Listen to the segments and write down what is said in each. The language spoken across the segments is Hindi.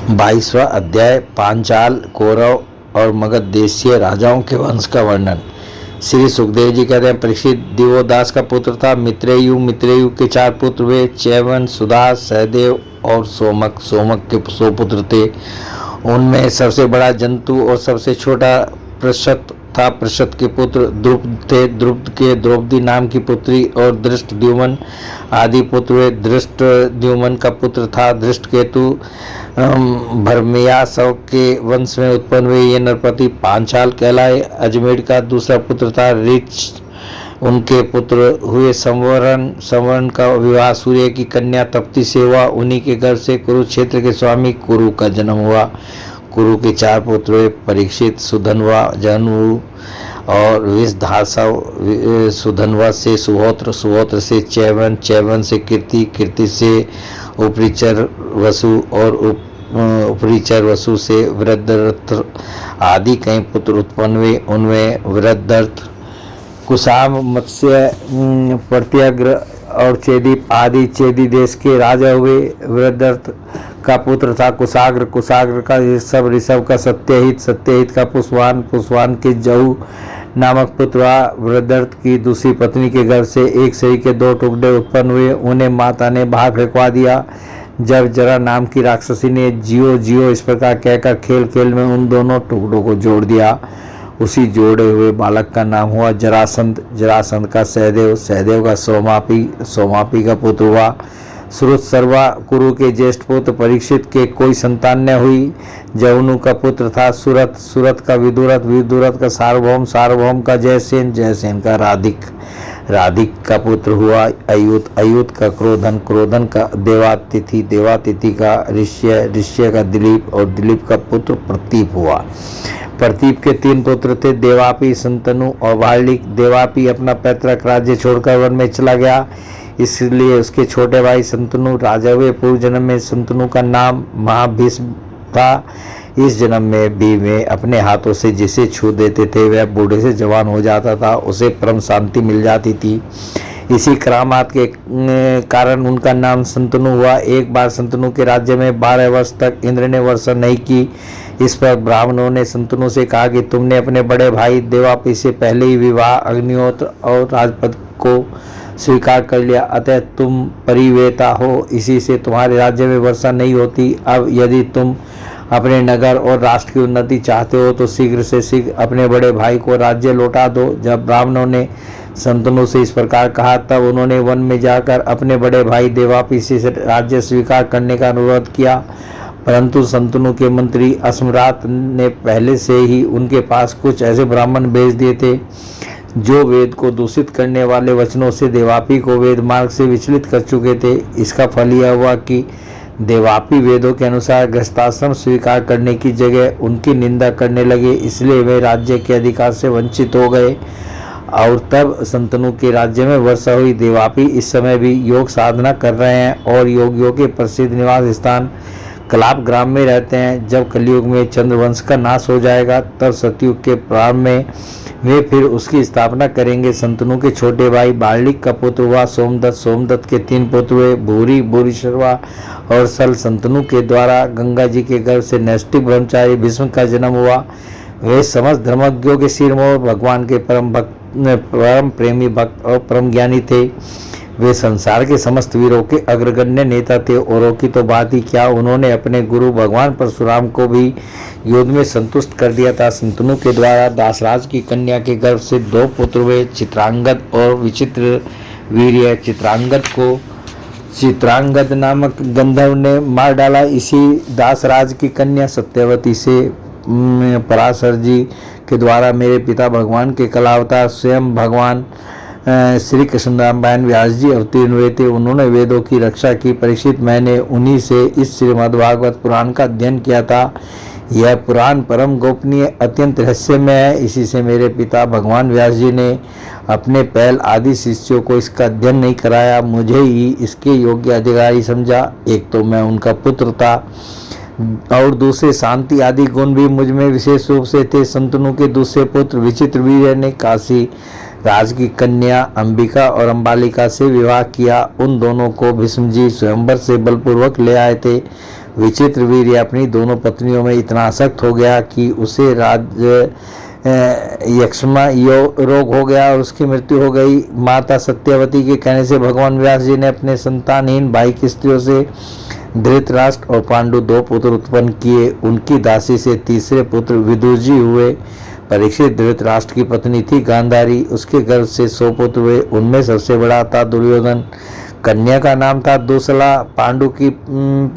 22वां अध्याय पांचाल, कौरव और मगध देशीय राजाओं के वंश का वर्णन। श्री सुखदेव जी कहते हैं, परीक्षित दिवोदास का पुत्र था। मित्रेयु के 4 पुत्र वे च्यवन, सुधा, सहदेव और सोमक। सोमक के 100 पुत्र थे। उनमें सबसे बड़ा जंतु और सबसे छोटा प्रशत था। प्रशत के पुत्र द्रुपद थे। द्रुपद के द्रौपदी नाम की पुत्री और धृष्टद्युम्न आदि पुत्र वे। धृष्टद्युम्न का पुत्र था धृष्टकेतु। भरमियासव के वंश में उत्पन्न हुए ये नरपति पांचाल कहलाए। अजमेर का दूसरा पुत्र था ऋच। उनके पुत्र हुए संवरण का विवाह सूर्य की कन्या तप्ती से हुआ। उन्हीं के गर्भ से कुरुक्षेत्र के स्वामी कुरु का जन्म हुआ। कुरु के 4 पुत्र हुए, परीक्षित, सुधन्वा, जहनु और विषधासव। सुधन्वा से सुहोत्र, सुहोत्र से च्यवन, च्यवन से कीर्ति, कीर्ति से उपरिचर वसु और उपरिचर वसु से वृद्धरथ आदि कई पुत्र उत्पन्न हुए। उनमें वृद्धरथ, कुशाम, मत्स्य, प्रत्यग्र और चेदीप आदि चेदी देश के राजा हुए। वृद्धरथ का पुत्र था कुशाग्र, कुशाग्र का ऋषभ, ऋषभ का सत्यहित, सत्यहित का पुष्वान, पुष्वान के जहु नामक पुत्र हुआ। वृद्धरथ की दूसरी पत्नी के गर्भ से एक शरीर के 2 टुकड़े उत्पन्न हुए। उन्हें माता ने बाहर फेंकवा दिया। जब जरा नाम की राक्षसी ने जियो जियो इस प्रकार कहकर खेल खेल में उन दोनों टुकड़ों को जोड़ दिया, उसी जोड़े हुए बालक का नाम हुआ जरासंध। जरासंध का सहदेव, सहदेव का सोमापी, सोमापी का पुत्र हुआ श्रुत सर्वा। कुरु के ज्येष्ठ पुत्र परीक्षित के कोई संतान न हुई। जवनु का पुत्र था सुरथ, सुरथ का विदुरथ, विदुरथ का सार्वभौम, सार्वभौम का जयसेन, जयसेन का राधिक, राधिक का पुत्र हुआ अयुत, अयुत का क्रोधन, क्रोधन का देवातिथि, देवातिथि का ऋष्य, ऋष्य का दिलीप और दिलीप का पुत्र प्रतीप हुआ। प्रतीप के 3 पुत्र थे, देवापी, संतनु और वाल्मीक। देवापी अपना पैतृक राज्य छोड़कर वन में चला गया, इसलिए उसके छोटे भाई संतनु राजा हुए। पूर्व जन्म में संतनु का नाम महाभीष्म था। इस जन्म में भी वे अपने हाथों से जिसे छू देते थे वह बूढ़े से जवान हो जाता था, उसे परम शांति मिल जाती थी। इसी करामात के कारण उनका नाम संतनु हुआ। एक बार संतनु के राज्य में 12 वर्ष तक इंद्र ने वर्षा नहीं की। इस पर ब्राह्मणों ने संतनु से कहा कि तुमने अपने बड़े भाई देवापी से पहले ही विवाह, अग्निहोत्र और राजपद को स्वीकार कर लिया, अतः तुम परिवेता हो, इसी से तुम्हारे राज्य में वर्षा नहीं होती। अब यदि तुम अपने नगर और राष्ट्र की उन्नति चाहते हो तो शीघ्र से शीघ्र अपने बड़े भाई को राज्य लौटा दो। जब ब्राह्मणों ने संतनु से इस प्रकार कहा तब उन्होंने वन में जाकर अपने बड़े भाई देवापी से राज्य स्वीकार करने का अनुरोध किया, परंतु संतनु के मंत्री अस्मरात ने पहले से ही उनके पास कुछ ऐसे ब्राह्मण भेज दिए थे जो वेद को दूषित करने वाले वचनों से देवापी को वेद मार्ग से विचलित कर चुके थे। इसका फल यह हुआ कि देवापी वेदों के अनुसार गृहस्थाश्रम स्वीकार करने की जगह उनकी निंदा करने लगे, इसलिए वे राज्य के अधिकार से वंचित हो गए और तब संतनु के राज्य में वर्षा हुई। देवापी इस समय भी योग साधना कर रहे हैं और योगियों के प्रसिद्ध निवास स्थान कलाप ग्राम में रहते हैं। जब कलयुग में चंद्रवंश का नाश हो जाएगा तब सतयुग के प्रारंभ में वे फिर उसकी स्थापना करेंगे। संतनु के छोटे भाई बाल्लिक का पुत्र हुआ सोमदत्त, सोमदत्त के 3 पुत्र हुए भूरी, भूरिश्रवा और सल। संतनु के द्वारा गंगा जी के गर्भ से नैष्ठिक ब्रह्मचारी भीष्म का जन्म हुआ। वे समस्त धर्मज्ञों के शिरोमणि, भगवान के परम प्रेमी भक्त और परम ज्ञानी थे। वे संसार के समस्त वीरों के अग्रगण्य नेता थे। औरों की तो बात ही क्या, उन्होंने अपने गुरु भगवान परशुराम को भी युद्ध में संतुष्ट कर दिया था। संतनु के द्वारा दासराज की कन्या के गर्भ से 2 पुत्र हुए, चित्रांगद और विचित्र वीर्य। चित्रांगद को चित्रांगद नामक गंधर्व ने मार डाला। इसी दासराज की कन्या सत्यवती से पराशर जी के द्वारा मेरे पिता भगवान के कलावतार स्वयं भगवान श्री कृष्णनारायण व्यास जी अवतीर्ण हुए थे। उन्होंने वेदों की रक्षा की। परीक्षित, मैंने उन्हीं से इस श्रीमद्भागवत पुराण का अध्ययन किया था। यह पुराण परम गोपनीय, अत्यंत रहस्यमय है। इसी से मेरे पिता भगवान व्यास जी ने अपने पहल आदि शिष्यों को इसका अध्ययन नहीं कराया, मुझे ही इसके योग्य अधिकारी समझा। एक तो मैं उनका पुत्र था और दूसरे शांति आदि गुण भी मुझ में विशेष रूप से थे। संतनु के दूसरे पुत्र विचित्र वीर्य ने काशी राज की कन्या अंबिका और अंबालिका से विवाह किया। उन दोनों को भीष्म जी स्वयंवर से बलपूर्वक ले आए थे। विचित्रवीर्य अपनी दोनों पत्नियों में इतना आसक्त हो गया कि उसे यक्ष्मा रोग हो गया और उसकी मृत्यु हो गई। माता सत्यवती के कहने से भगवान व्यास जी ने अपने संतानहीन भाई की स्त्रियों से धृतराष्ट्र और पांडु 2 पुत्र उत्पन्न किए। उनकी दासी से तीसरे पुत्र विदुर जी हुए। परीक्षित धृतराष्ट्र की पत्नी थी गांधारी, उसके गर्भ से 100 पुत्र हुए। उनमें सबसे बड़ा था दुर्योधन, कन्या का नाम था दुसला। पांडु की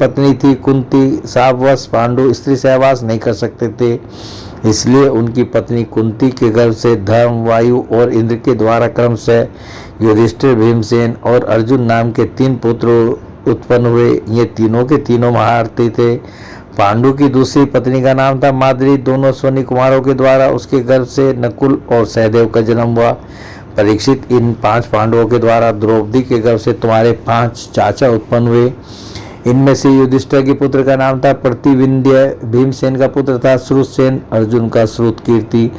पत्नी थी कुंती। शापवश पांडु स्त्री सहवास नहीं कर सकते थे, इसलिए उनकी पत्नी कुंती के गर्भ से धर्म, वायु और इंद्र के द्वारा क्रमशः युधिष्ठिर, भीमसेन और अर्जुन नाम के 3 पुत्र उत्पन्न हुए। ये तीनों के तीनों महारथी थे। पांडु की दूसरी पत्नी का नाम था माद्री। दोनों स्वनी कुमारों के द्वारा उसके गर्भ से नकुल और सहदेव का जन्म हुआ। परीक्षित, इन 5 पांडवों के द्वारा द्रौपदी के गर्भ से तुम्हारे 5 चाचा उत्पन्न हुए। इनमें से युधिष्ठिर के पुत्र का नाम था प्रतिविंध्य, भीमसेन का पुत्र था श्रुतसेन, अर्जुन का श्रुतकीर्ति,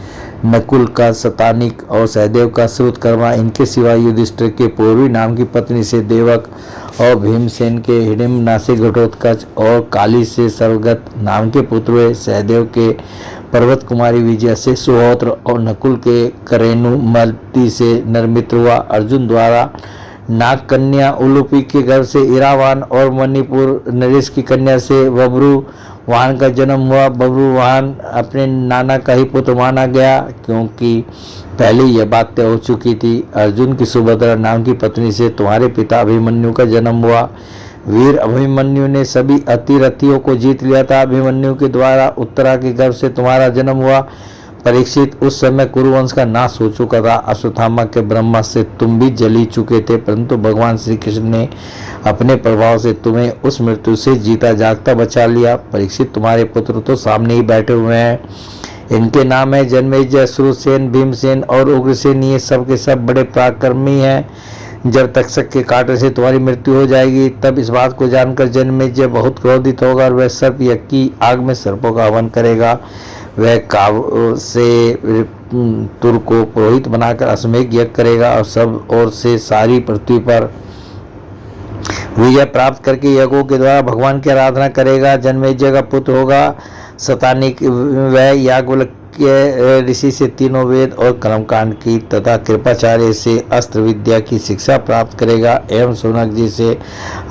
नकुल का शतानिक और सहदेव का श्रुतकर्मा। इनके सिवा युधिष्ठिर के पूर्वी नाम की पत्नी से देवक और भीमसेन के हिडिम्बनासिक घटोत्कच और काली से सर्वगत नाम के पुत्र हुए। सहदेव के पर्वत कुमारी विजय से सुहोत्र और नकुल के करेनु मल्टी से नरमित्र हुआ। अर्जुन द्वारा नाग कन्या उलूपी के गर्भ से इरावान और मणिपुर नरेश की कन्या से बब्रू वाहन का जन्म हुआ। बब्रू वाहन अपने नाना का ही पुत्र माना गया, क्योंकि पहले यह बात तय हो चुकी थी। अर्जुन की सुभद्रा नाम की पत्नी से तुम्हारे पिता अभिमन्यु का जन्म हुआ। वीर अभिमन्यु ने सभी अतिरथियों को जीत लिया था। अभिमन्यु के द्वारा उत्तरा के गर्भ से तुम्हारा जन्म हुआ। परीक्षित, उस समय कुरुवंश का नाश हो चुका था। अश्वत्थामा के ब्रह्मा से तुम भी जली चुके थे, परंतु भगवान श्री कृष्ण ने अपने प्रभाव से तुम्हें उस मृत्यु से जीता जागता बचा लिया। परीक्षित, तुम्हारे पुत्र तो सामने ही बैठे हुए हैं। इनके नाम है जन्मेजय, श्रुतसेन, भीमसेन और उग्रसेन। ये सब के सब बड़े पराक्रमी हैं। जब तक्षक के कांटे से तुम्हारी मृत्यु हो जाएगी, तब इस बात को जानकर जन्मेजय बहुत क्रोधित होगा और वह सर्प यज्ञ की आग में सर्पों का हवन करेगा। वह काव से तुर को पुरोहित बनाकर अश्वमेध यज्ञ करेगा और सब ओर से सारी पृथ्वी पर विजय प्राप्त करके यज्ञों के द्वारा भगवान की आराधना करेगा। जन्मेजय का पुत्र होगा शतानिक। वह याज्ञवल्क्य ऋषि से तीनों वेद और कर्मकांड की तथा कृपाचार्य से अस्त्र विद्या की शिक्षा प्राप्त करेगा एवं शौनक जी से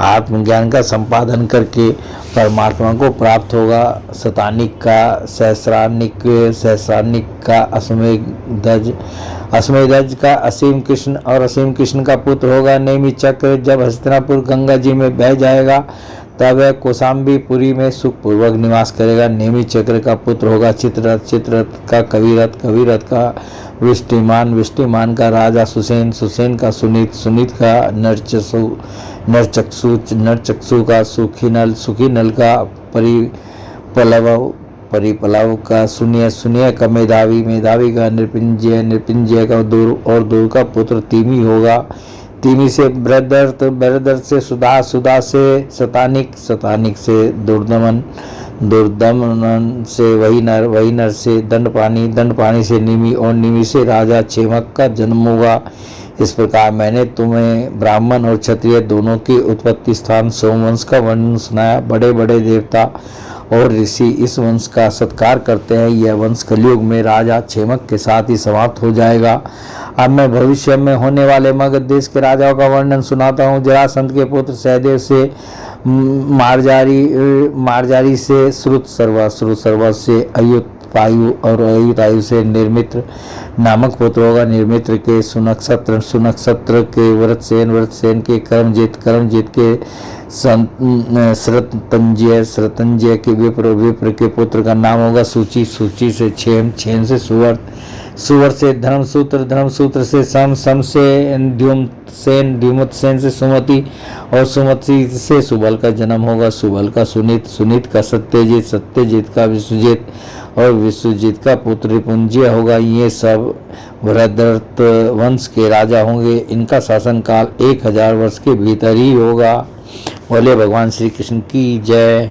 आत्मज्ञान का संपादन करके परमात्मा को प्राप्त होगा। शतानिक का सहस्रानिक का अश्वमेधज का असीम कृष्ण और असीम कृष्ण का पुत्र होगा नेमि चक्र। जब हस्तिनापुर गंगा जी में बह जाएगा, तब वह कौशाम्बीपुरी में सुखपूर्वक निवास करेगा। नेमि चक्र का पुत्र होगा चित्ररथ, चित्ररथ का कविरथ, कविरथ का विष्टिमान, विष्टिमान का राजा सुसेन, सुसेन का सुनीत, सुनीत का नरचक्षु, नरचक्षु का सुखीनल, सुखीनल का परिपलव, परिपलव का सुनिय, सुनिय का मेधावी, मेधावी का नृपिंजय, नृपिंजय का दूर और दूर का पुत्र तीमी होगा। तीमी से बृहदर्थ, बृहदर्थ से सुधा, सुधा से शतानिक, शतानिक से दुर्दमन, दुर्दमन से वही नर से दंडपानी, दंडपानी से निमि और निमि से राजा क्षेमक का जन्म होगा। इस प्रकार मैंने तुम्हें ब्राह्मण और क्षत्रिय दोनों की उत्पत्ति स्थान सोमवंश का वर्णन सुनाया। बड़े बड़े देवता और ऋषि इस वंश का सत्कार करते हैं। यह वंश कलयुग में राजा क्षेमक के साथ ही समाप्त हो जाएगा। अब मैं भविष्य में होने वाले मगध देश के राजाओं का वर्णन सुनाता हूँ। जरासंध के पुत्र सहदेव से मारजारी से श्रुत सर्वा से अयुतायु और अयुतायु से निर्मित्र नामक पुत्र होगा। निर्मित्र के सुनक्षत्र, सुनक्षत्र के व्रतसेन, व्रतसेन के कर्मजित, कर्मजित के श्रतंजय, श्रतंजय के विप्र, विप्र के पुत्र का नाम होगा सूची, सूची से क्षेम, क्षेम से सुवर्त, सुवर्त से धर्मसूत्र, धर्मसूत्र से सम, सम से द्युमसेन, द्युमतसेन से सुमति और सुमति से सुबल का जन्म होगा। सुबल का सुनीत, सुनीत का सत्यजित, सत्यजित का विश्वजित और विश्वजित का पुत्र रिपुंजय होगा। ये सब बृहद्रथ वंश के राजा होंगे। इनका शासनकाल 1000 वर्ष के भीतर ही होगा। बोले भगवान श्री कृष्ण की जय।